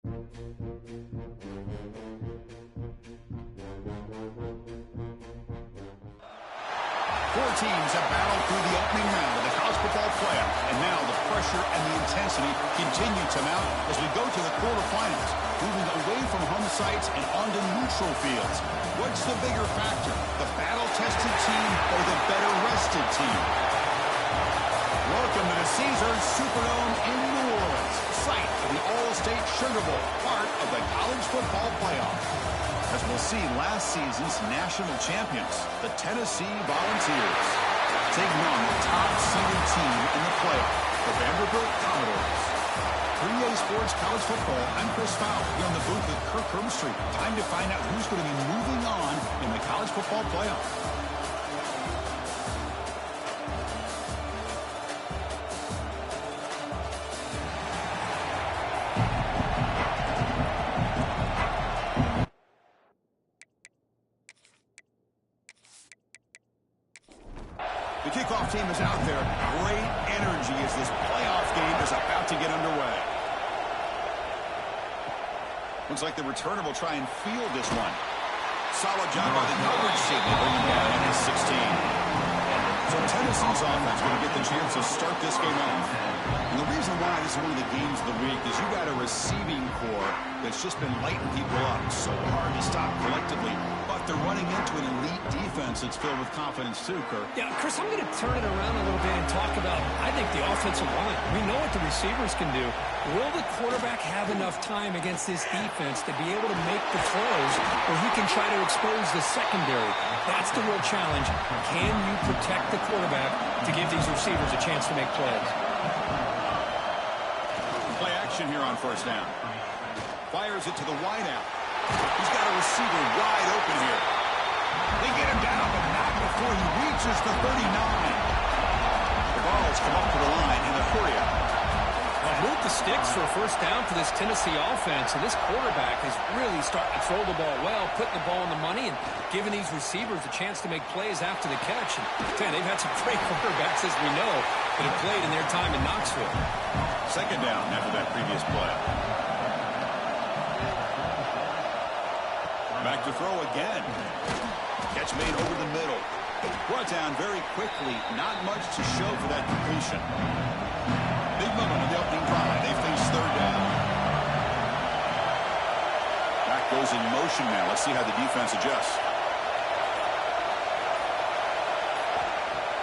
Four teams have battled through the opening round of the college football playoff, and now the pressure and the intensity continue to mount as we go to the quarterfinals, moving away from home sites and onto neutral fields. What's the bigger factor, the battle-tested team or the better-rested team? Welcome to the Caesars Superdome in New Orleans, site of the All-State Sugar Bowl, part of the college football playoff. As we'll see, last season's national champions, the Tennessee Volunteers, taking on the top-seeded team in the playoff, the Vanderbilt Commodores. 3A Sports College Football, I'm Chris Fowler, here in the booth with Kirk Hermstreet. Time to find out who's going to be moving on in the college football playoff. The kickoff team is out there. Great energy as this playoff game is about to get underway. Looks like the returner will try and field this one. Solid job by the coverage team. They bring him down at his 16. So Tennessee's offense going to get the chance to start this game off. And the reason why this is one of the games of the week is you got a receiving core that's just been lighting people up. So hard to stop collectively. But they're running into an elite defense that's filled with confidence too, Kirk. Yeah, Chris, I'm going to turn it around a little bit and talk about, I think, the offensive line. We know what the receivers can do. Will the quarterback have enough time against this defense to be able to make the throws where he can try to expose the secondary? That's the real challenge. Can you protect the quarterback to give these receivers a chance to make plays? Play action here on first down. Fires it to the wideout. He's got a receiver wide open here. They get him down, but not before he reaches the 39. The ball's come up to the line in a hurry up. Move the sticks for a first down for this Tennessee offense, and this quarterback is really starting to throw the ball well, putting the ball on the money, and giving these receivers a chance to make plays after the catch. And they've had some great quarterbacks, as we know, that have played in their time in Knoxville. Second down after that previous play. Back to throw again. Catch made over the middle. Brought down very quickly. Not much to show for that completion. Big moment on the opening drive. They face third down. Back goes in motion now. Let's see how the defense adjusts.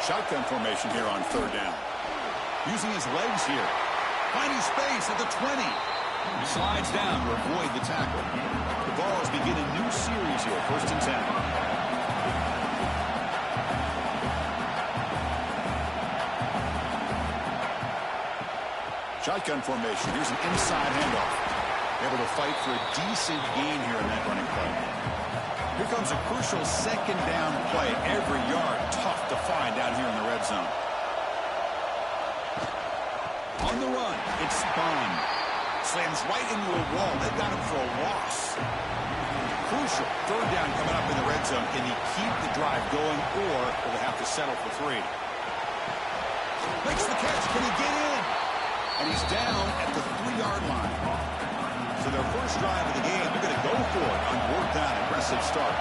Shotgun formation here on third down. Using his legs here. Finding space at the 20. He slides down to avoid the tackle. The Vols begin a new series here. First and 10. Shotgun formation. Here's an inside handoff. Able to fight for a decent gain here in that running play. Here comes a crucial second down play. Every yard tough to find down here in the red zone. On the run, it's spun. Slams right into a wall. They've got him for a loss. Crucial third down coming up in the red zone. Can he keep the drive going, or will they have to settle for 3? Makes the catch. Can he get in? And he's down at the 3-yard line. So their first drive of the game, they're going to go for it on fourth down. Aggressive start.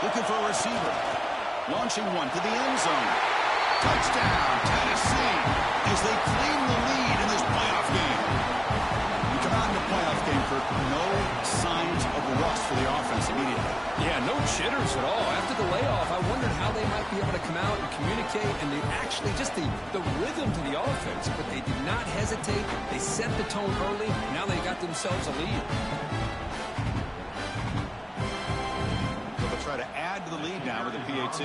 Looking for a receiver. Launching one to the end zone. Touchdown, Tennessee, as they claim the lead in this playoff game. We come out in the playoff game for no signs of rust for the offense immediately. Yeah, no jitters at all. After the layoff, I wondered how they might be able to come out and communicate, and they actually just the rhythm to the offense, but they did not hesitate. They set the tone early. Now they got themselves a lead. So they'll try to add to the lead now with a PAT.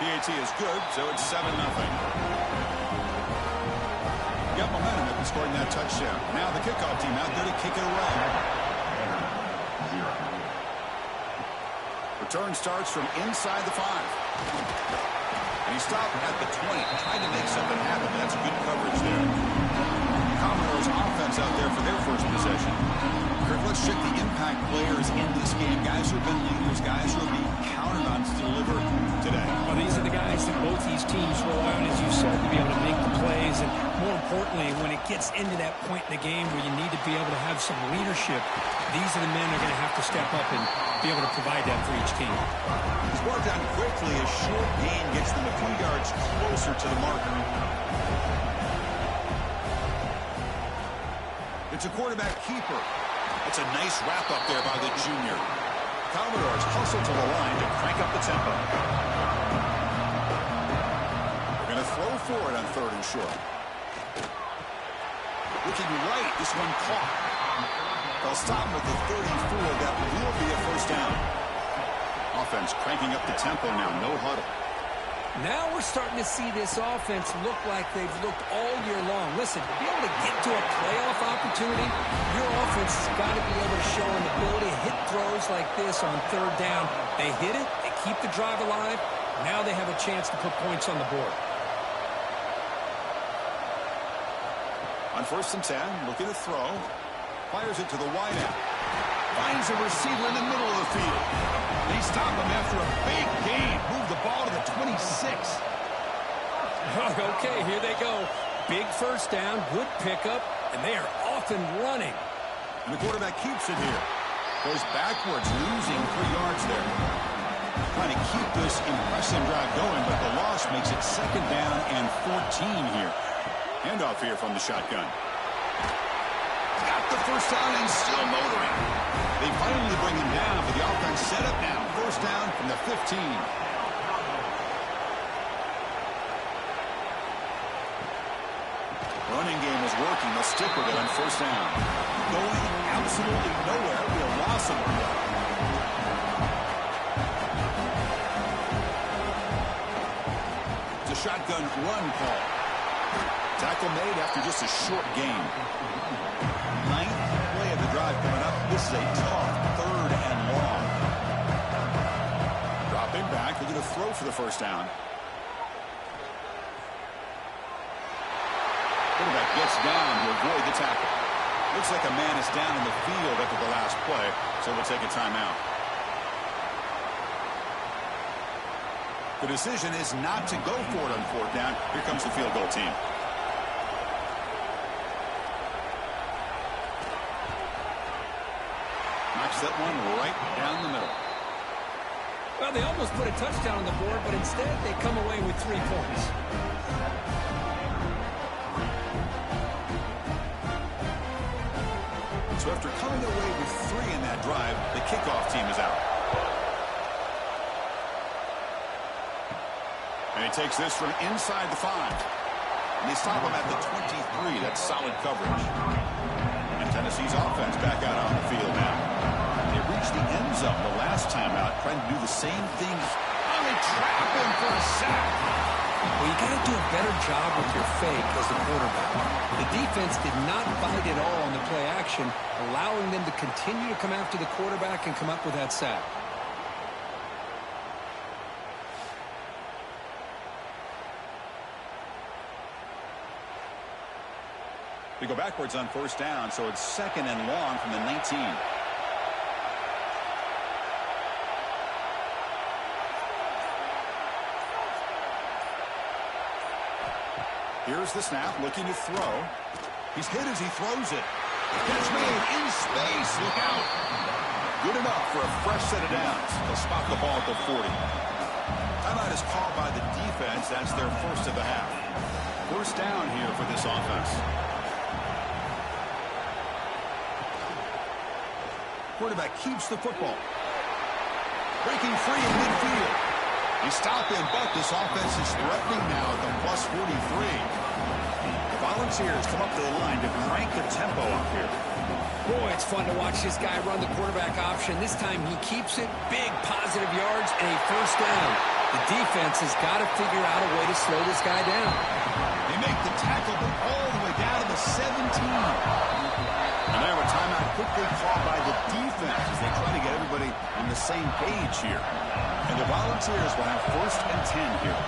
PAT is good, so it's 7-0. Got momentum after scoring that touchdown. Now the kickoff team out there to kick it away. Return starts from inside the 5. And he stopped at the 20, trying to make something happen. That's good coverage there. Commodores offense out there for their first possession. Kirk, let's check the impact players in this game. Guys who have been leaders, guys who are being counted on to deliver today. Well, these are the guys guys that both these teams rely on, as you said, to be able to make the plays. And more importantly, when it gets into that point in the game where you need to be able to have some leadership, these are the men that are going to have to step up and be able to provide that for each team. He's brought down quickly. A short gain gets them a few yards closer to the marker. It's a quarterback keeper. That's a nice wrap up there by the junior. Commodores hustle to the line to crank up the tempo. They're going to throw for it on 3rd and short. Looking right, this one caught. They'll stop him with the 34. That will be a first down. Offense cranking up the tempo now, no huddle. Now we're starting to see this offense look like they've looked all year long. Listen, to be able to get to a playoff opportunity, your offense has got to be able to show an ability to hit throws like this on 3rd down. They hit it, they keep the drive alive. Now they have a chance to put points on the board. On 1st and 10, looking to throw. Fires it to the wideout. Finds a receiver in the middle of the field. They stop him after a big gain. Move the ball to the 26. Okay, here they go. Big first down, good pickup, and they are off and running. And the quarterback keeps it here. Goes backwards, losing 3 yards there. Trying to keep this impressive drive going, but the loss makes it 2nd down and 14 here. Handoff here from the shotgun. Got the first down and still motoring. They finally bring him down, but the offense set up now. First down from the 15. Running game is working. They'll stick with it on 1st down. Going absolutely nowhere. It'll be a loss of 1. It's a shotgun run call. Tackle made after just a short gain. 9th play of the drive coming up. This is a tough 3rd and long. Dropping back. Looking to throw for the first down. Quarterback gets down to avoid the tackle. Looks like a man is down in the field after the last play, so we'll take a timeout. The decision is not to go for it on 4th down. Here comes the field goal team. Knocks that one right down the middle. Well, they almost put a touchdown on the board, but instead they come away with 3 points. So after coming away with 3 in that drive, the kickoff team is out. And he takes this from inside the 5. And they stop him at the 23. That's solid coverage. And Tennessee's offense back out on the field now. They reached the end zone the last time out, trying to do the same thing. Oh, they trap him for a sack. Well, you got to do a better job with your fake as the quarterback. The defense did not bite at all on the play action, allowing them to continue to come after the quarterback and come up with that sack. They go backwards on 1st down, so it's 2nd and long from the 19. Here's the snap, looking to throw. He's hit as he throws it. Catch made in space. Look out. Good enough for a fresh set of downs. They'll spot the ball at the 40. Timeout is called by the defense. That's their first of the half. First down here for this offense. Quarterback keeps the football. Breaking free in midfield. They stop him, but this offense is threatening now at the plus 43. The Volunteers come up to the line to crank the tempo up here. Boy, it's fun to watch this guy run the quarterback option. This time he keeps it. Big positive yards and a first down. The defense has got to figure out a way to slow this guy down. They make the tackle, but all the way down to the 17. And now a timeout quickly called by the defense as they try to get everybody on the same page here. And the Volunteers will have 1st and 10 here.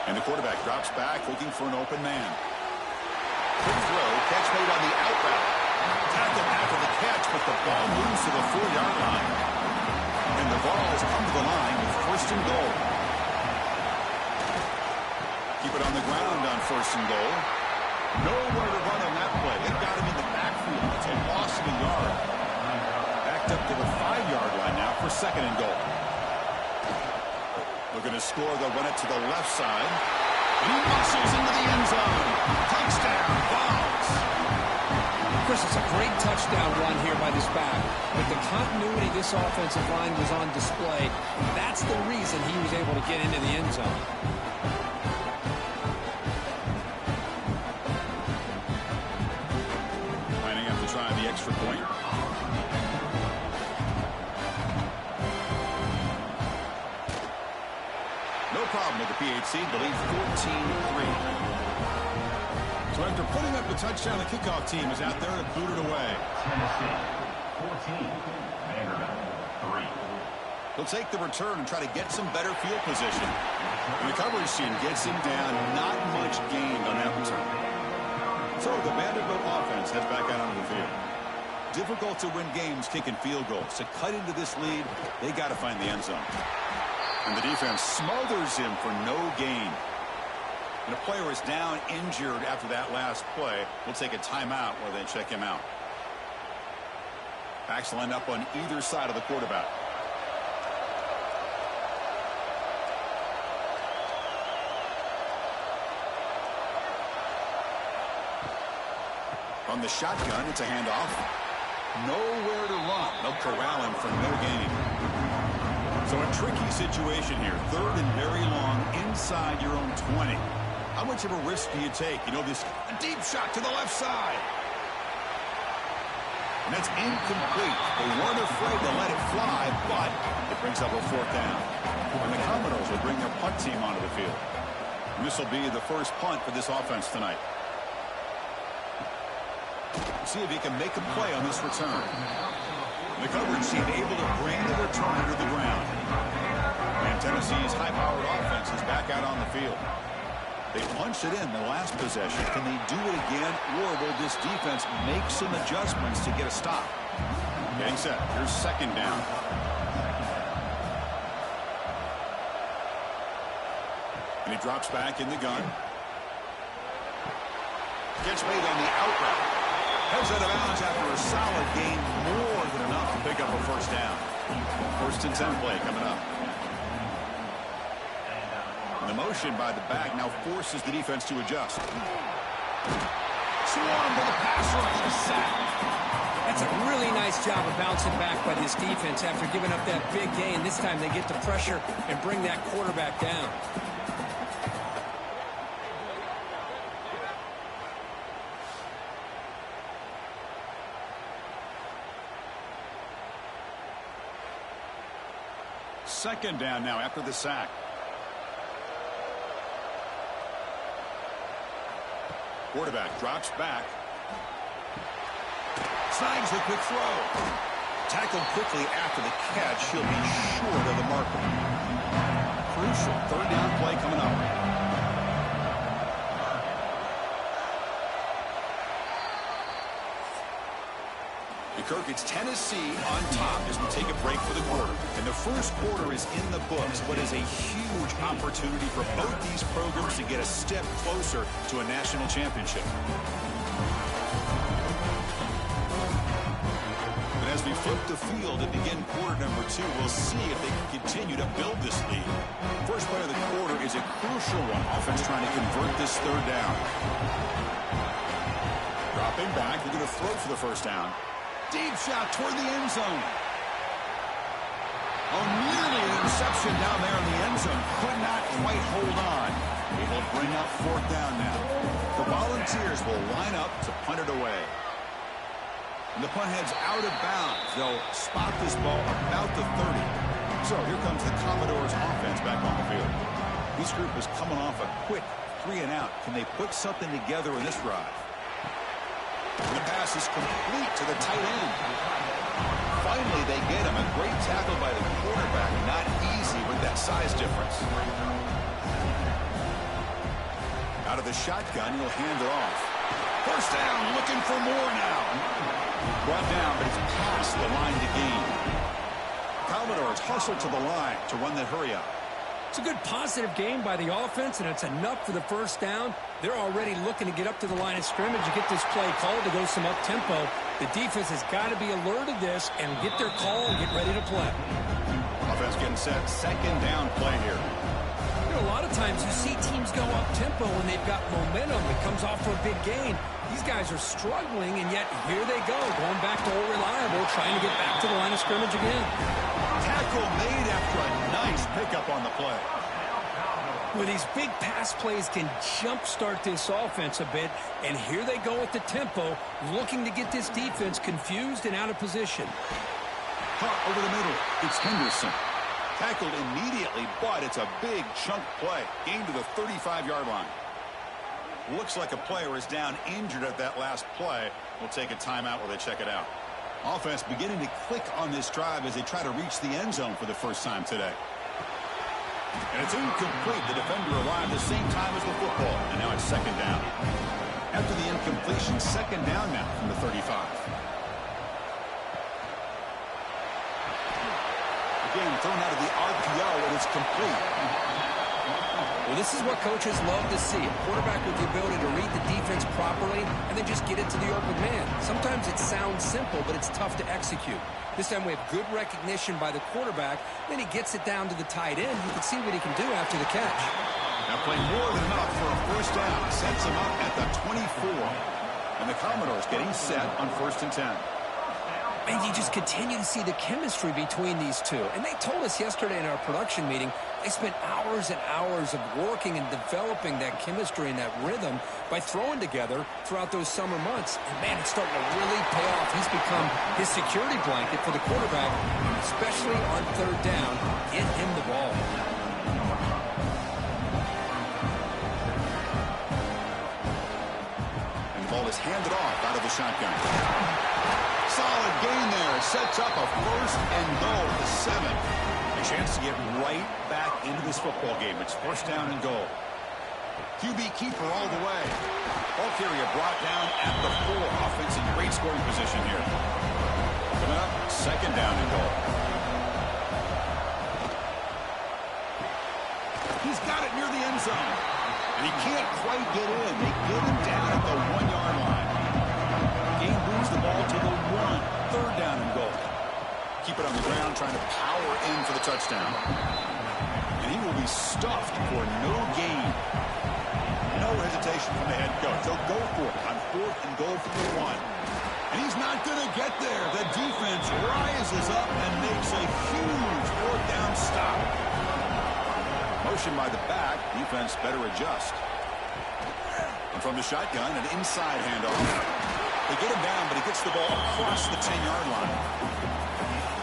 And the quarterback drops back looking for an open man. Quick throw, catch made on the out route. Tackled after the catch, but the ball moves to the 4-yard line. And the ball has come to the first and goal. Keep it on the ground on first and goal. Nowhere to run on that play. It got him in the backfield. It's a loss of a yard. Backed up to the 5-yard line now for second and goal. Looking to score. They'll run it to the left side. And he muscles into the end zone. Touchdown, Vols. Chris, it's a great touchdown run here by this back. With the continuity this offensive line was on display, that's the reason he was able to get into the end zone. Lining up to try the extra point. No problem with the PHC, the lead 14-3. So after putting up the touchdown, the kickoff team is out there to boot it away. Tennessee, 14, Vanderbilt, 3. He'll take the return and try to get some better field position. The coverage team gets him down. Not much gained on that return. So the Vanderbilt offense heads back out onto the field. Difficult to win games kicking field goals. To cut into this lead, they got to find the end zone. And the defense smothers him for no gain. And a player is down injured after that last play. We'll take a timeout while they check him out. Backs lined up on either side of the quarterback. From the shotgun, it's a handoff. Nowhere to run. They'll corral him for no gain. So a tricky situation here. Third and very long inside your own 20. How much of a risk do you take? You know, this a deep shot to the left side. And that's incomplete. They weren't afraid to let it fly, but it brings up a fourth down. And the Commodores will bring their punt team onto the field. And this will be the first punt for this offense tonight. See if he can make a play on this return. The coverage team able to bring the return to the ground. And Tennessee's high-powered offense is back out on the field. They punched it in the last possession. Can they do it again, or will this defense make some adjustments to get a stop? Getting set. Here's second down. And he drops back in the gun. Catch made on the out route. Heads out of bounds after a solid gain, more than enough to pick up a first down. First and 10 play coming up. The motion by the back now forces the defense to adjust. Swarm to the passer for the sack. That's a really nice job of bouncing back by this defense after giving up that big gain. This time they get the pressure and bring that quarterback down. Second down now after the sack. Quarterback drops back. Snags the quick throw. Tackled quickly after the catch. He'll be short of the marker. Crucial third down play coming up. Kirk, it's Tennessee on top as we take a break for the quarter. And the first quarter is in the books, but is a huge opportunity for both these programs to get a step closer to a national championship. But as we flip the field and begin quarter number 2, we'll see if they can continue to build this lead. First play of the quarter is a crucial one. Offense trying to convert this third down. Dropping back, they're going to throw for the first down. Deep shot toward the end zone. Oh, nearly an interception down there in the end zone. Could not quite hold on. It will bring up fourth down now. The Volunteers will line up to punt it away. And the punt heads out of bounds. They'll spot this ball about the 30. So here comes the Commodores offense back on the field. This group is coming off a quick 3 and out. Can they put something together in this drive? The pass is complete to the tight end. Finally, they get him. A great tackle by the quarterback. Not easy with that size difference. Out of the shotgun, he'll hand it off. First down, looking for more now. Brought down, but it's past the line to gain. Commodores hustle to the line to run the hurry up. It's a good positive game by the offense, and it's enough for the first down. They're already looking to get up to the line of scrimmage and get this play called to go some up-tempo. The defense has got to be alert of this and get their call and get ready to play. Offense getting set. Second down play here. You know, a lot of times you see teams go up-tempo when they've got momentum. It comes off for a big gain. These guys are struggling, and yet here they go, going back to old reliable, trying to get back to the line of scrimmage again. Tackle made after a nice pickup on the play. Well, these big pass plays can jumpstart this offense a bit, and here they go at the tempo, looking to get this defense confused and out of position. Caught over the middle. It's Henderson. Tackled immediately, but it's a big chunk play. Gain to the 35-yard line. Looks like a player is down injured at that last play. We'll take a timeout while they check it out. Offense beginning to click on this drive as they try to reach the end zone for the first time today. And it's incomplete. The defender arrived the same time as the football, and now it's second down. After the incompletion, second down now from the 35. Again, thrown out of the RPO, and it's complete. Well, this is what coaches love to see. A quarterback with the ability to read the defense properly and then just get it to the open man. Sometimes it sounds simple, but it's tough to execute. This time we have good recognition by the quarterback. Then he gets it down to the tight end. You can see what he can do after the catch. Now playing more than enough for a first down. Sets him up at the 24. And the Commodores getting set on 1st and 10. And you just continue to see the chemistry between these two. And they told us yesterday in our production meeting, they spent hours and hours of working and developing that chemistry and that rhythm by throwing together throughout those summer months. And, man, it's starting to really pay off. He's become his security blanket for the quarterback, especially on third down. Get him the ball. And the ball is handed off out of the shotgun. Solid gain there. Sets up a 1st and goal to 7. A chance to get right back into this football game. It's 1st down and goal. QB keeper all the way. Ball carrier brought down at the 4. Offense in great scoring position here. Coming up, 2nd down and goal. He's got it near the end zone. And he can't quite get in. They get him down at the 1-yard line. Gain moves the ball to the 1. 3rd down and goal. Keep it on the ground, trying to power in for the touchdown. And he will be stuffed for no gain. No hesitation from the head coach. They'll go for it on 4th and goal from the 1. And he's not going to get there. The defense rises up and makes a huge 4th down stop. Motion by the back. Defense better adjust. And from the shotgun, an inside handoff. They get him down, but he gets the ball across the 10-yard line.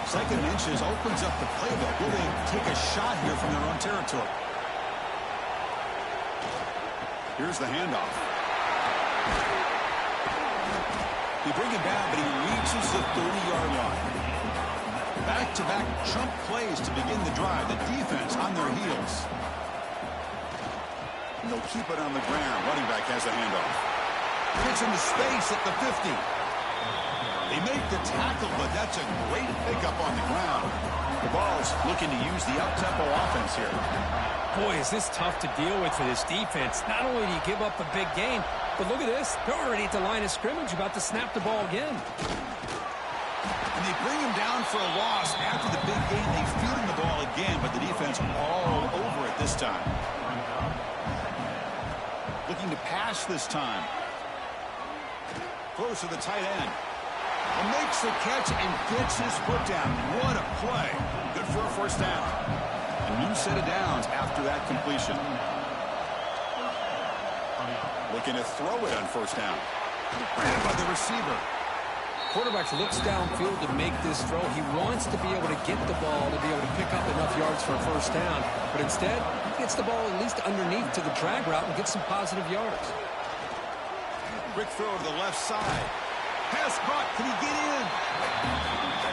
2nd and inches opens up the playbook. Will they take a shot here from their own territory? Here's the handoff. They bring him down, but he reaches the 30-yard line. Back-to-back chunk plays to begin the drive. The defense on their heels. And they'll keep it on the ground. Running back has a handoff. Pitch into space at the 50. They make the tackle, but that's a great pickup on the ground. The Vols looking to use the up-tempo offense here. Boy, is this tough to deal with for this defense. Not only do you give up a big gain, but look at this. They're already at the line of scrimmage, about to snap the ball again. And they bring him down for a loss. After the big gain, they feed him the ball again, but the defense all over it this time. Looking to pass this time. Close to the tight end. And makes the catch and gets his foot down. What a play. Good for a 1st down. A new set of downs after that completion. Looking to throw it on 1st down. Ran by the receiver. Quarterback looks downfield to make this throw. He wants to be able to get the ball to be able to pick up enough yards for a 1st down. But instead, he gets the ball at least underneath to the drag route and gets some positive yards. Quick throw to the left side. Pass caught. Can he get in?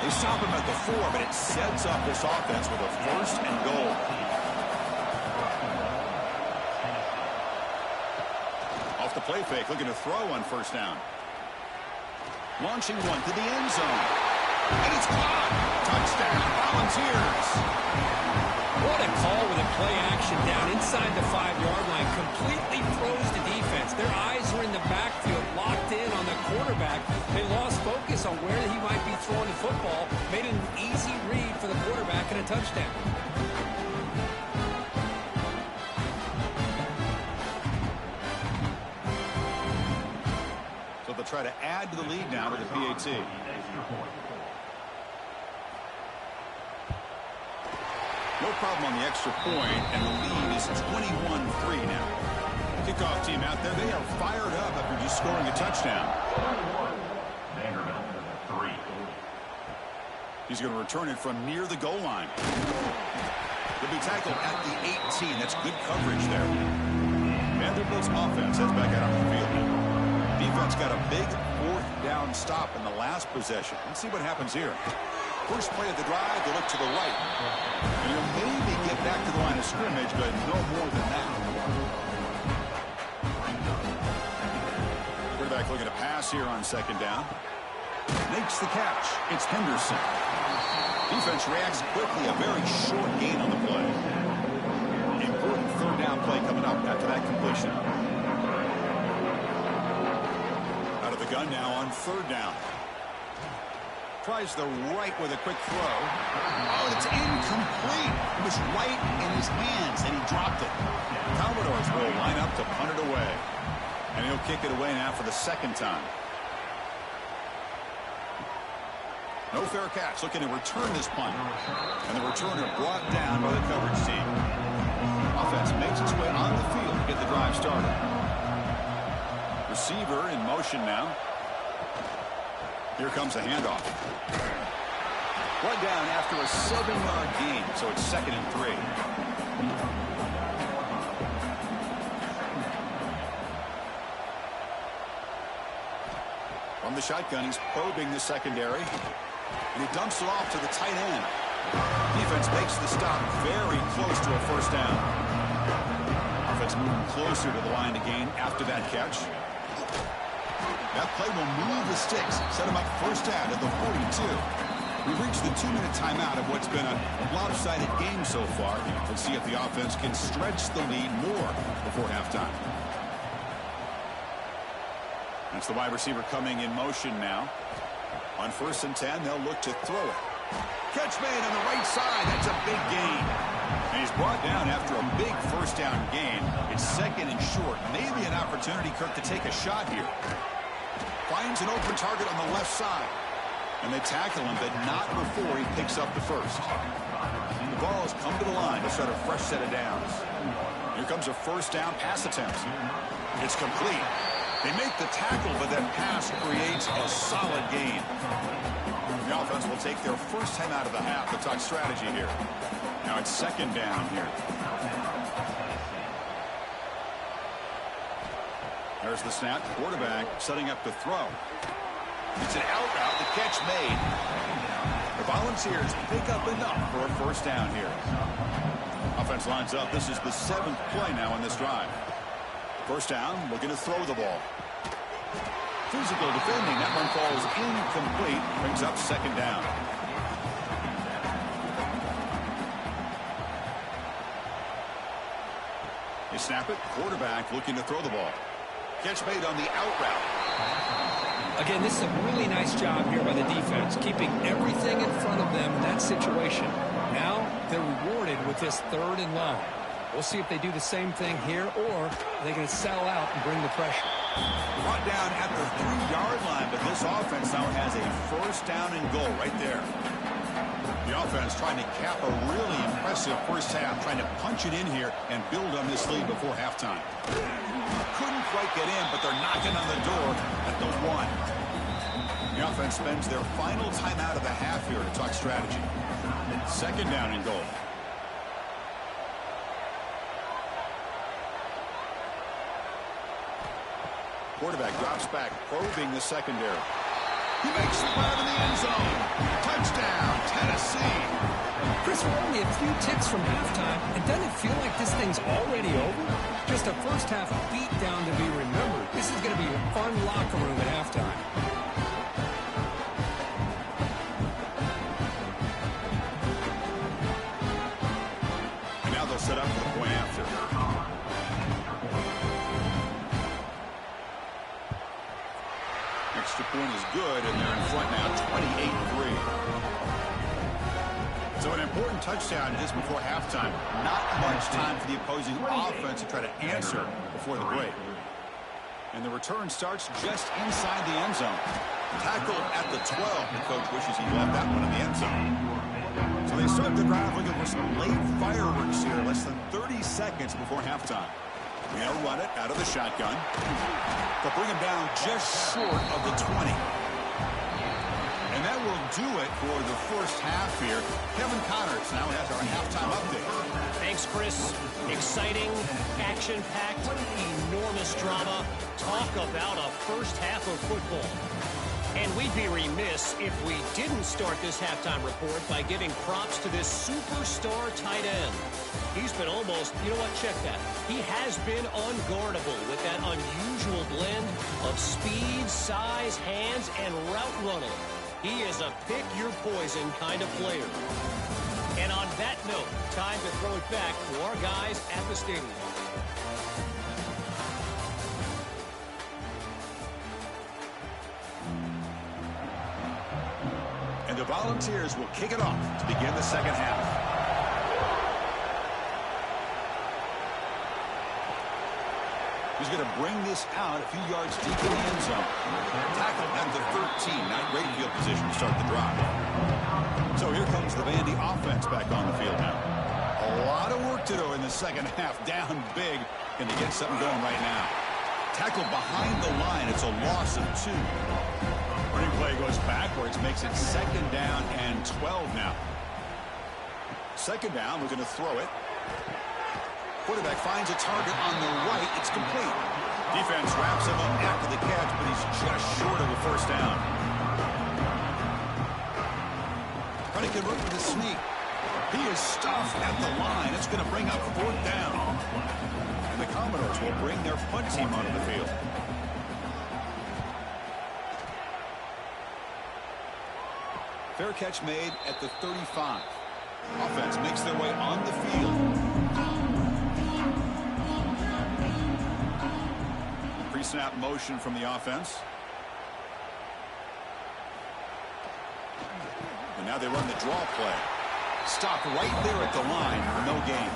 They stop him at the 4, but it sets up this offense with a 1st and goal. Off the play fake, looking to throw on 1st down. Launching one to the end zone. And it's caught. Touchdown, Volunteers. What a call with a play inside the 5-yard line, completely froze the defense. Their eyes were in the backfield, locked in on the quarterback. They lost focus on where he might be throwing the football, made it an easy read for the quarterback and a touchdown. So they'll try to add to the lead now to the PAT. No problem on the extra point, and the lead is 21-3 now. Kickoff team out there, they are fired up after just scoring a touchdown. Vanderbilt, 3. He's going to return it from near the goal line. He'll be tackled at the 18. That's good coverage there. Vanderbilt's offense heads back out on the field. Defense got a big 4th down stop in the last possession. Let's see what happens here. First play of the drive, they look to the right. And you'll maybe get back to the line of scrimmage, but no more than that. Quarterback looking to pass here on 2nd down. Makes the catch. It's Henderson. Defense reacts quickly. A very short gain on the play. Important 3rd down play coming up after that completion. Out of the gun now on 3rd down. Tries the right with a quick throw. Oh, and it's incomplete. It was right in his hands, and he dropped it. Commodores will line up to punt it away. And he'll kick it away now for the 2nd time. No fair catch. Looking to return this punt. And the returner brought down by the coverage team. Offense makes its way on the field to get the drive started. Receiver in motion now. Here comes a handoff. Brought down after a 7-yard gain, so it's 2nd and 3. From the shotgun, he's probing the secondary. And he dumps it off to the tight end. Defense makes the stop very close to a 1st down. Offense moving closer to the line to gain after that catch. That play will move the sticks, set him up 1st down at the 42. We've reached the 2-minute timeout of what's been a lopsided game so far. Let's see if the offense can stretch the lead more before halftime. That's the wide receiver coming in motion now. On 1st and 10, they'll look to throw it. Catch made on the right side. That's a big gain. And he's brought down after a big 1st down gain. It's 2nd and short. Maybe an opportunity, Kirk, to take a shot here. Finds an open target on the left side. And they tackle him, but not before he picks up the 1st. The ball has come to the line to start a fresh set of downs. Here comes a 1st down pass attempt. It's complete. They make the tackle, but that pass creates a solid gain. The offense will take their 1st time out of the half to talk strategy here. Now it's 2nd down here. There's the snap. Quarterback setting up the throw. It's an out route. The catch made. The Volunteers pick up enough for a 1st down here. Offense lines up. This is the 7th play now on this drive. 1st down, looking to throw the ball. Physical defending. That one falls incomplete. Brings up 2nd down. They snap it. Quarterback looking to throw the ball. Catch made on the out route. Again, this is a really nice job here by the defense, keeping everything in front of them in that situation. Now they're rewarded with this 3rd and long. We'll see if they do the same thing here, or are they going to settle out and bring the pressure. Brought down at the 3-yard line, but this offense now has a 1st down and goal right there. The offense trying to cap a really impressive 1st half, trying to punch it in here and build on this lead before halftime. Couldn't quite get in, but they're knocking on the door at the 1. The offense spends their final time out of the half here to talk strategy. 2nd down and goal. Quarterback drops back, probing the secondary. He makes the grab in the end zone. Touchdown, Tennessee. Chris, we're only a few ticks from halftime, and doesn't it feel like this thing's already over? Just a 1st half beatdown to be remembered. This is going to be a fun locker room at halftime. And now they'll set up for the point after. point is good, and they're in front now 28-3. So an important touchdown just before halftime. Not much time for the opposing offense to try to answer before the break. And the return starts just inside the end zone. Tackle at the 12. The coach wishes he left that one in the end zone. So they start the drive looking for some late fireworks here, less than 30 seconds before halftime. They'll run it out of the shotgun. They'll bring him down just short of the 20. And that will do it for the first half here. Kevin Connors now has our halftime update. Thanks, Chris. Exciting, action-packed, enormous drama. Talk about a first half of football. And we'd be remiss if we didn't start this halftime report by giving props to this superstar tight end. He's been almost, you know what, check that. He has been unguardable with that unusual blend of speed, size, hands, and route running. He is a pick-your-poison kind of player. And on that note, time to throw it back to our guys at the stadium. And the Volunteers will kick it off to begin the second half. He's going to bring this out a few yards deep in the end zone. Tackle at the 13. Not great field position to start the drive. So here comes the Vandy offense back on the field now. A lot of work to do in the second half. Down big. Can they get something going right now? Tackle behind the line. It's a loss of 2. Running play goes backwards. Makes it second down and 12 now. Second down. We're going to throw it. Quarterback finds a target on the right. It's complete. Defense wraps him up after the catch, but he's just short of a first down. Trying to convert with a sneak. He is stuffed at the line. It's going to bring up fourth down. And the Commodores will bring their punt team onto the field. Fair catch made at the 35. Offense makes their way on the field. Pre-snap motion from the offense. And now they run the draw play. Stop right there at the line for no gain.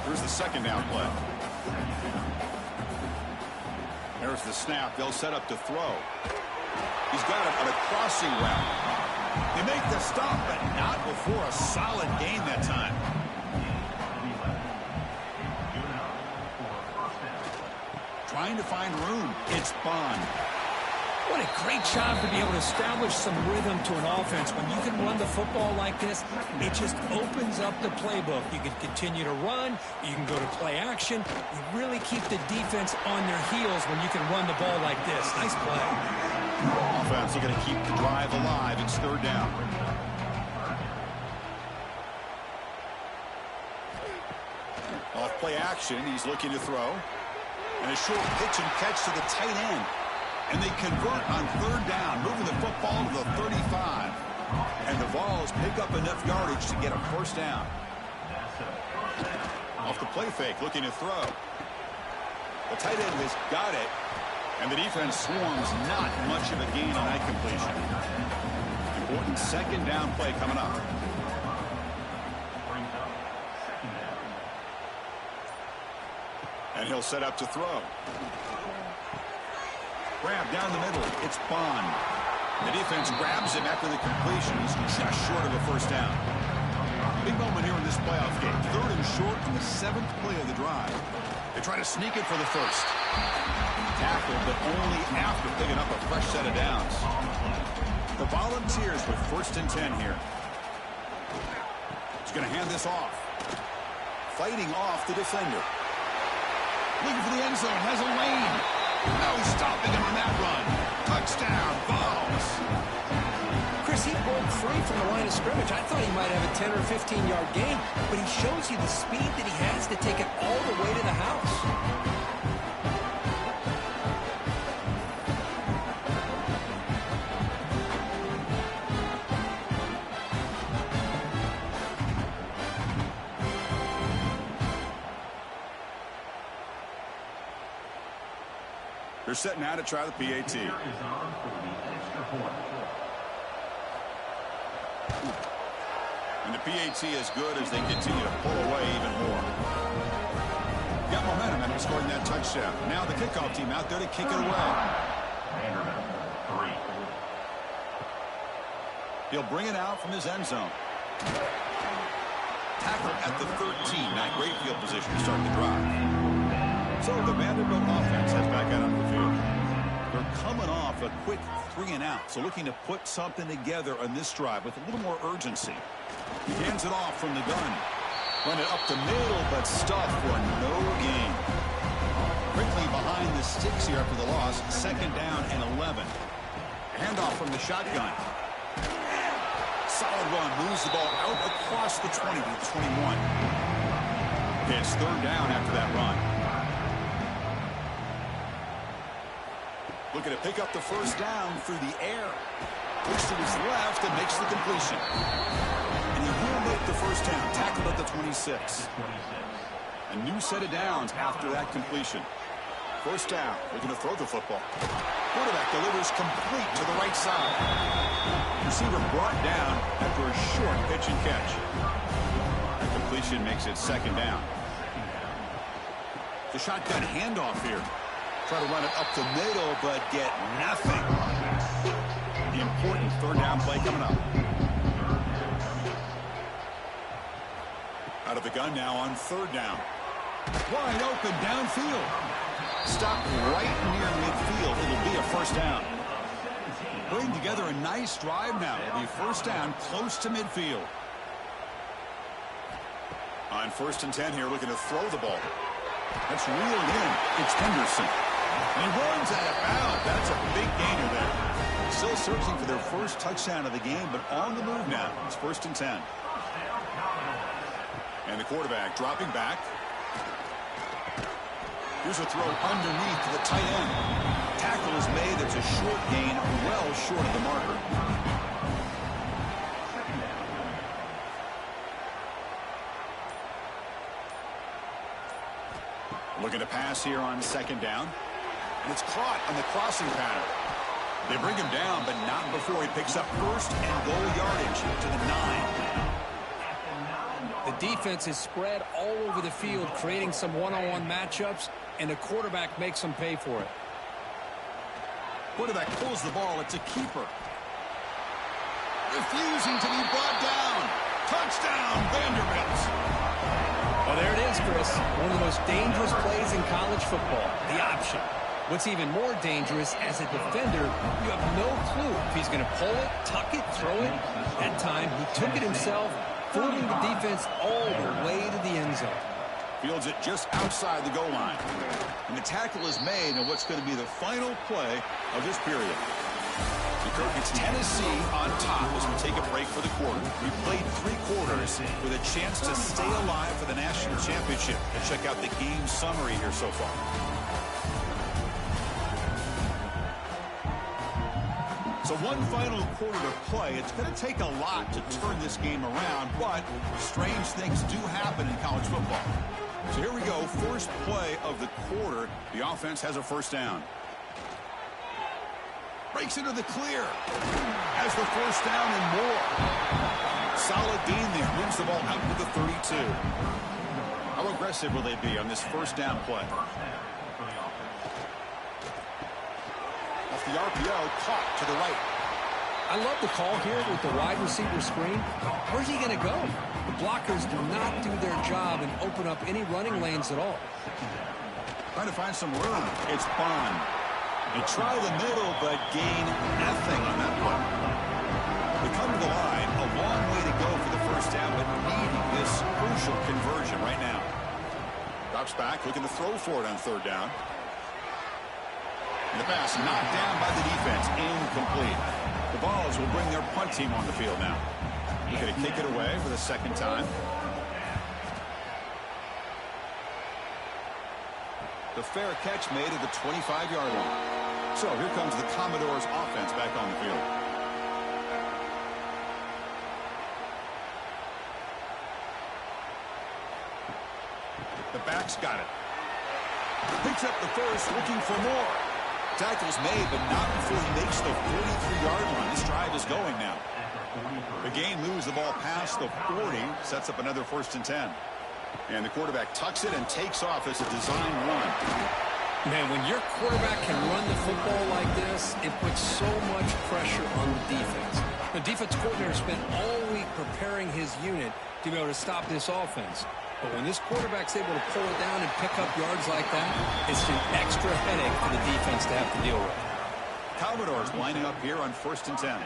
Here's the second down play. There's the snap. They'll set up to throw. He's got it on a crossing route. They make the stop, but not before a solid gain that time. Trying to find room. It's Bond. What a great job to be able to establish some rhythm to an offense. When you can run the football like this, it just opens up the playbook. You can continue to run. You can go to play action. You really keep the defense on their heels when you can run the ball like this. Nice play. Offense looking to keep the drive alive. It's third down. Off play action. He's looking to throw. And a short pitch and catch to the tight end. And they convert on third down, moving the football to the 35. And the Vols pick up enough yardage to get a first down. Off the play fake, looking to throw. The tight end has got it. And the defense swarms, not much of a gain on that completion. Important second down play coming up. And he'll set up to throw. Grab down the middle. It's Bond. The defense grabs him after the completion. He's just short of a first down. Big moment here in this playoff game. Third and short on the 7th play of the drive. They try to sneak it for the first. Tackled, but only after picking up a fresh set of downs. The Volunteers with first and 10 here. He's going to hand this off. Fighting off the defender. Looking for the end zone. Has a lane. No stopping him on that run. Touchdown, Vols. Chris, he broke free from the line of scrimmage. I thought he might have a 10 or 15-yard gain, but he shows you the speed that he has to take it all the way to the house. They're setting out to try the PAT. And the PAT is good as they continue to pull away even more. Got momentum after scoring that touchdown. Now the kickoff team out there to kick it away. Vanderbilt, 3. He'll bring it out from his end zone. Tackle at the 13. Not great field position to start the drive. So the Vanderbilt offense heads back out on the field. They're coming off a quick 3-and-out, so looking to put something together on this drive with a little more urgency. He hands it off from the gun. Run it up the middle, but stuffed for no gain. Quickly behind the sticks here after the loss. 2nd down and 11. Handoff from the shotgun. Solid run. Moves the ball out across the 20 to the 21. It's 3rd down after that run. Looking to pick up the 1st down through the air. Looks to his left and makes the completion. And he will make the 1st down. Tackled at the 26. A new set of downs after that completion. 1st down. Looking to throw the football. Quarterback delivers complete to the right side. Receiver brought down after a short pitch and catch. That completion makes it 2nd down. The shotgun handoff here. Try to run it up the middle, but get nothing. The important 3rd down play coming up. Out of the gun now on 3rd down. Wide open downfield. Stopped right near midfield. It'll be a 1st down. Putting together a nice drive now. It'll be 1st down close to midfield. On 1st and 10 here, looking to throw the ball. That's reeled in. It's Henderson. And he runs out of bounds. That's a big gainer there. Still searching for their 1st touchdown of the game, but on the move now. It's 1st and 10. And the quarterback dropping back. Here's a throw underneath to the tight end. Tackle is made. It's a short gain, well short of the marker. Looking to pass here on 2nd down. And it's caught on the crossing pattern. They bring him down, but not before he picks up 1st and goal yardage to the 9. The defense is spread all over the field, creating some one-on-one matchups, and the quarterback makes them pay for it. Quarterback pulls the ball. It's a keeper. Refusing to be brought down. Touchdown, Vanderbilt. Well, there it is, Chris. One of the most dangerous plays in college football, the option. What's even more dangerous, as a defender, you have no clue if he's going to pull it, tuck it, throw it. That time, he took it himself, fooling the defense all the way to the end zone. Fields it just outside the goal line. And the tackle is made on what's going to be the final play of this period. It's Tennessee on top as we take a break for the quarter. We played 3 quarters with a chance to stay alive for the national championship. And check out the game summary here so far. So one final quarter to play. It's going to take a lot to turn this game around, but strange things do happen in college football. So here we go. First play of the quarter. The offense has a 1st down. Breaks into the clear. Has the 1st down and more. Solid gain there. Moves the ball out to the 32. How aggressive will they be on this 1st down play? Off the RPO, caught to the right. I love the call here with the wide receiver screen. Where's he going to go? The blockers do not do their job and open up any running lanes at all. Trying to find some room. It's Bond. They try the middle, but gain nothing on that play. They come to the line. A long way to go for the 1st down, but needing this crucial conversion right now. Drops back, looking to throw for it on 3rd down. And the pass knocked down by the defense. Incomplete. The Vols will bring their punt team on the field now. They're going to kick it away for the 2nd time. The fair catch made at the 25-yard line. So here comes the Commodores offense back on the field. The back's got it. Picks up the 1st, looking for more. Tackle's made, but not before he makes the 43-yard line. This drive is going now. The game moves the ball past the 40, sets up another 1st and 10. And the quarterback tucks it and takes off as a design run. Man, when your quarterback can run the football like this, it puts so much pressure on the defense. The defense coordinator spent all week preparing his unit to be able to stop this offense. But when this quarterback's able to pull it down and pick up yards like that, it's an extra headache for the defense to have to deal with. Commodores lining up here on 1st and 10.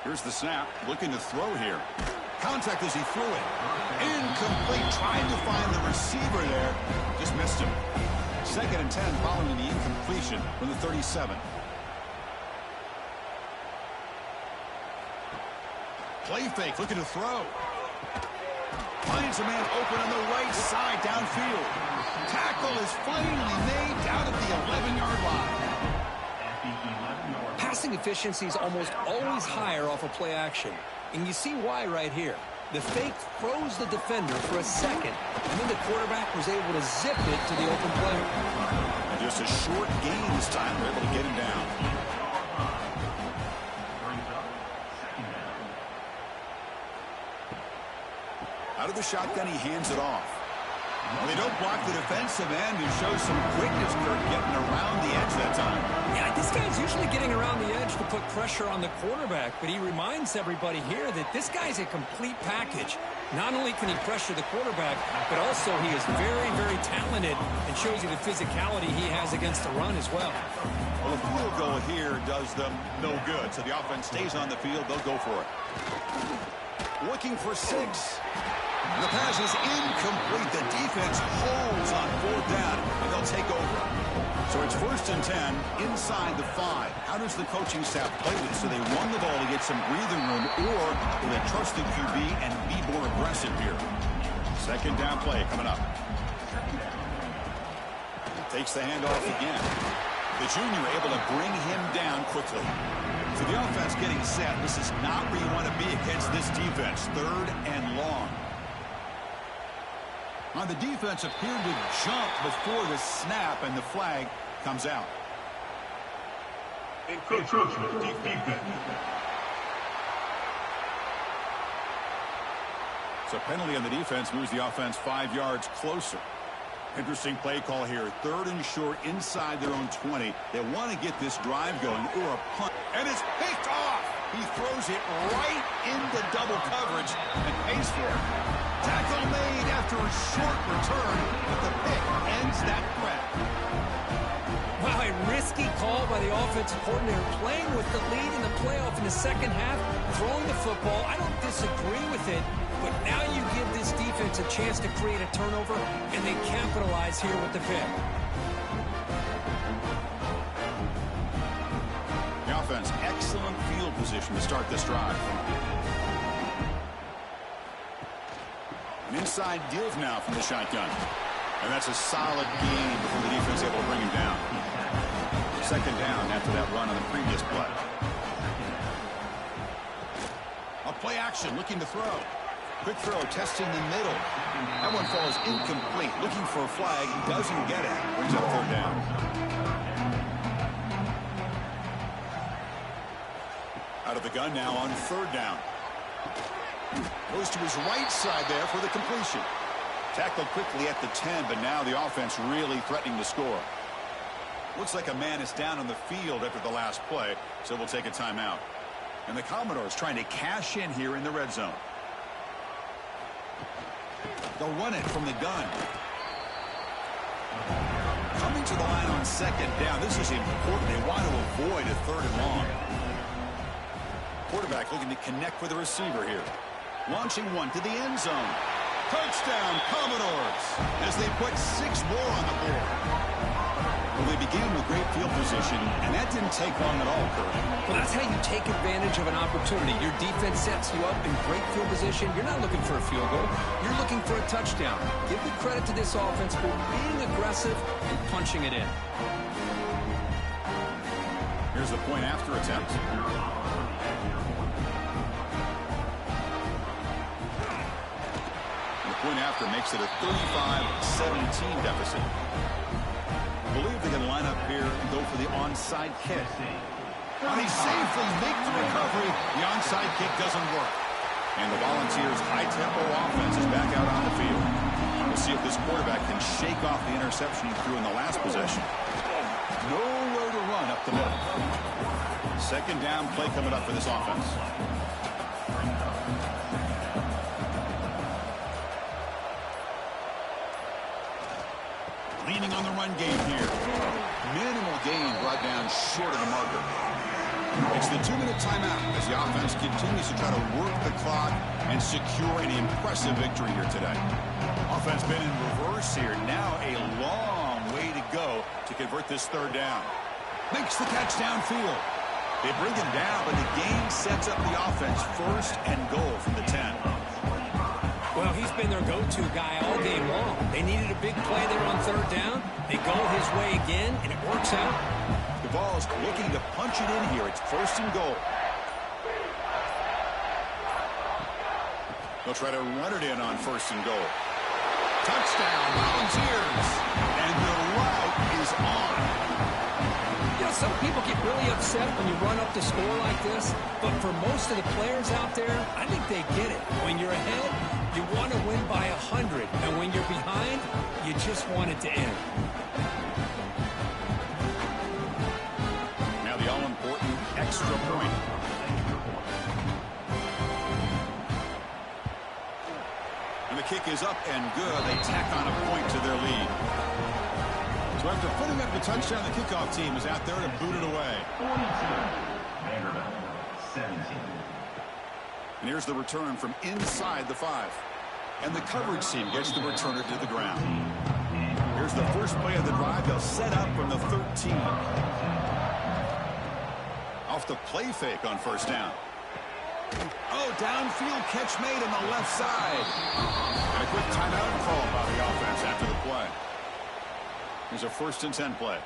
Here's the snap, looking to throw here. Contact as he threw it. Incomplete, trying to find the receiver there. Just missed him. 2nd and 10 following the incompletion from the 37. Play fake, looking to throw. Finds a man open on the right side downfield. Tackle is finally made down at the 11-yard line. Passing efficiency is almost always higher off of play action. And you see why right here. The fake throws the defender for a second, and then the quarterback was able to zip it to the open player. And just a short gain this time. They're able to get him down. Out of the shotgun, he hands it off. Well, they don't block the defensive end, who shows some quickness, Kurt, getting around the edge that time. Yeah, this guy's usually getting around the edge to put pressure on the quarterback, but he reminds everybody here that this guy's a complete package. Not only can he pressure the quarterback, but also he is very, very talented and shows you the physicality he has against the run as well. Well, a field goal here does them no good, so the offense stays on the field. They'll go for it. Looking for 6. The pass is incomplete. The defense holds on 4th down, and they'll take over. So it's 1st and 10 inside the 5. How does the coaching staff play this? So they run the ball to get some breathing room, or will they trust the QB and be more aggressive here? 2nd down play coming up. Takes the handoff again. The junior able to bring him down quickly. So the offense getting set. This is not where you want to be against this defense. 3rd and long. On the defense appeared to jump before the snap, and the flag comes out. Encroachment defense. So penalty on the defense moves the offense 5 yards closer. Interesting play call here. 3rd and short inside their own 20. They want to get this drive going, or a punt. And it's picked off. He throws it right into double coverage and pays for it. Tackle made after a short return, but the pick ends that threat. Wow, a risky call by the offensive coordinator, playing with the lead in the playoff in the 2nd half, throwing the football. I don't disagree with it, but now you give this defense a chance to create a turnover, and they capitalize here with the pick. The offense, excellent field position to start this drive. An inside give now from the shotgun. And that's a solid gain before the defense able to bring him down. 2nd down after that run on the previous play. A play action, looking to throw. Quick throw, testing the middle. That one falls incomplete. Looking for a flag, doesn't get it. Brings up 3rd down. Out of the gun now on 3rd down. Goes to his right side there for the completion. Tackled quickly at the 10, but now the offense really threatening to score. Looks like a man is down on the field after the last play, so we'll take a timeout. And the Commodores trying to cash in here in the red zone. They'll run it from the gun. Coming to the line on 2nd down. This is important. They want to avoid a 3rd and long. Quarterback looking to connect with the receiver here. Launching one to the end zone. Touchdown, Commodores, as they put 6 more on the board. Well, they began with great field position, and that didn't take long at all, Kurt. Well, that's how you take advantage of an opportunity. Your defense sets you up in great field position. You're not looking for a field goal. You're looking for a touchdown. Give the credit to this offense for being aggressive and punching it in. Here's the point after attempt. The point after makes it a 35-17 deficit. believe they're going to line up here and go for the onside kick. And he safely makes the recovery. The onside kick doesn't work. And the Volunteers' high-tempo offense is back out on the field. We'll see if this quarterback can shake off the interception he threw in the last possession. Nowhere to run up the middle. Second down play coming up for this offense. Leaning on the run game here. Minimal gain brought down short of the marker. It's the 2-minute timeout as the offense continues to try to work the clock and secure an impressive victory here today. Offense been in reverse here. Now a long way to go to convert this third down. Makes the catch downfield. They bring him down, but the game sets up the offense first and goal from the 10. Well, he's been their go-to guy all game long. They needed a big play there on third down. They go his way again, and it works out. The ball's looking to punch it in here. It's first and goal. They'll try to run it in on first and goal. Touchdown, Volunteers. And the route is on. You know, some people get really upset when you run up the score like this, but for most of the players out there, I think they get it. When you're ahead, you want to win by 100, and when you're behind, you just want it to end. Now the all-important extra point. And the kick is up and good. They tack on a point to their lead. So after putting up the touchdown, the kickoff team is out there to boot it away. 42, Vanderbilt, 17. And here's the return from inside the 5. And the coverage team gets the returner to the ground. Here's the first play of the drive. They'll set up from the 13. Off the play fake on first down. Oh, downfield catch made on the left side. And a quick timeout call by the offense after the play. Here's a 1st and 10 play.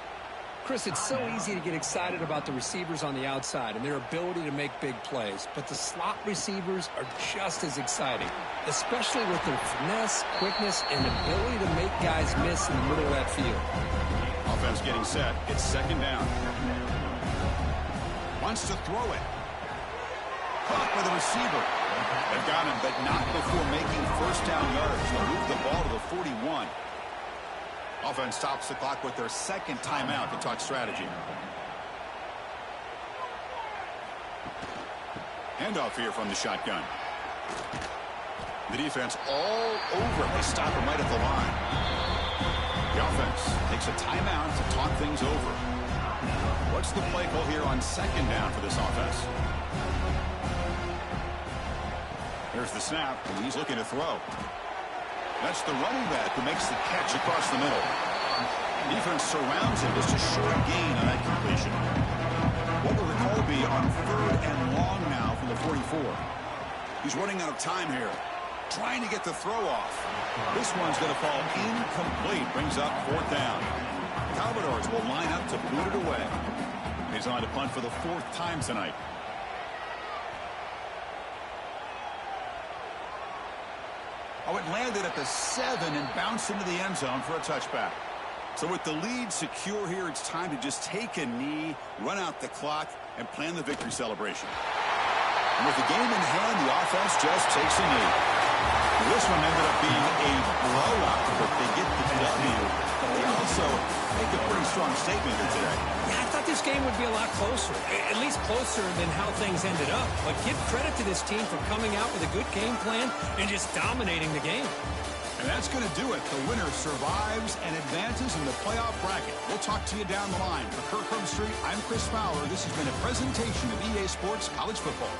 Chris, it's so easy to get excited about the receivers on the outside and their ability to make big plays, but the slot receivers are just as exciting, especially with their finesse, quickness, and ability to make guys miss in the middle of that field. Offense getting set. It's second down. Wants to throw it. Caught by the receiver. They've got him, but not before making first down yards. They'll move the ball to the 41. Offense stops the clock with their second timeout to talk strategy. Handoff here from the shotgun. The defense all over him. They stop him right at the line. The offense takes a timeout to talk things over. What's the play call here on second down for this offense? Here's the snap, and he's looking to throw. That's the running back who makes the catch across the middle. Defense surrounds him. Just a short gain on that completion. What will the call be on third and long now from the 44? He's running out of time here. Trying to get the throw off. This one's going to fall incomplete. Brings up 4th down. Commodores will line up to boot it away. He's on to punt for the 4th time tonight. Oh, it landed at the 7 and bounced into the end zone for a touchback. So with the lead secure here, it's time to just take a knee, run out the clock, and plan the victory celebration. And with the game in hand, the offense just takes a knee. This one ended up being a blowout, but they get the W. But they also make a pretty strong statement here today. Yeah, I thought this game would be a lot closer, at least closer than how things ended up. But give credit to this team for coming out with a good game plan and just dominating the game. And that's going to do it. The winner survives and advances in the playoff bracket. We'll talk to you down the line. For Kirk Herbstreit, I'm Chris Fowler. This has been a presentation of EA Sports College Football.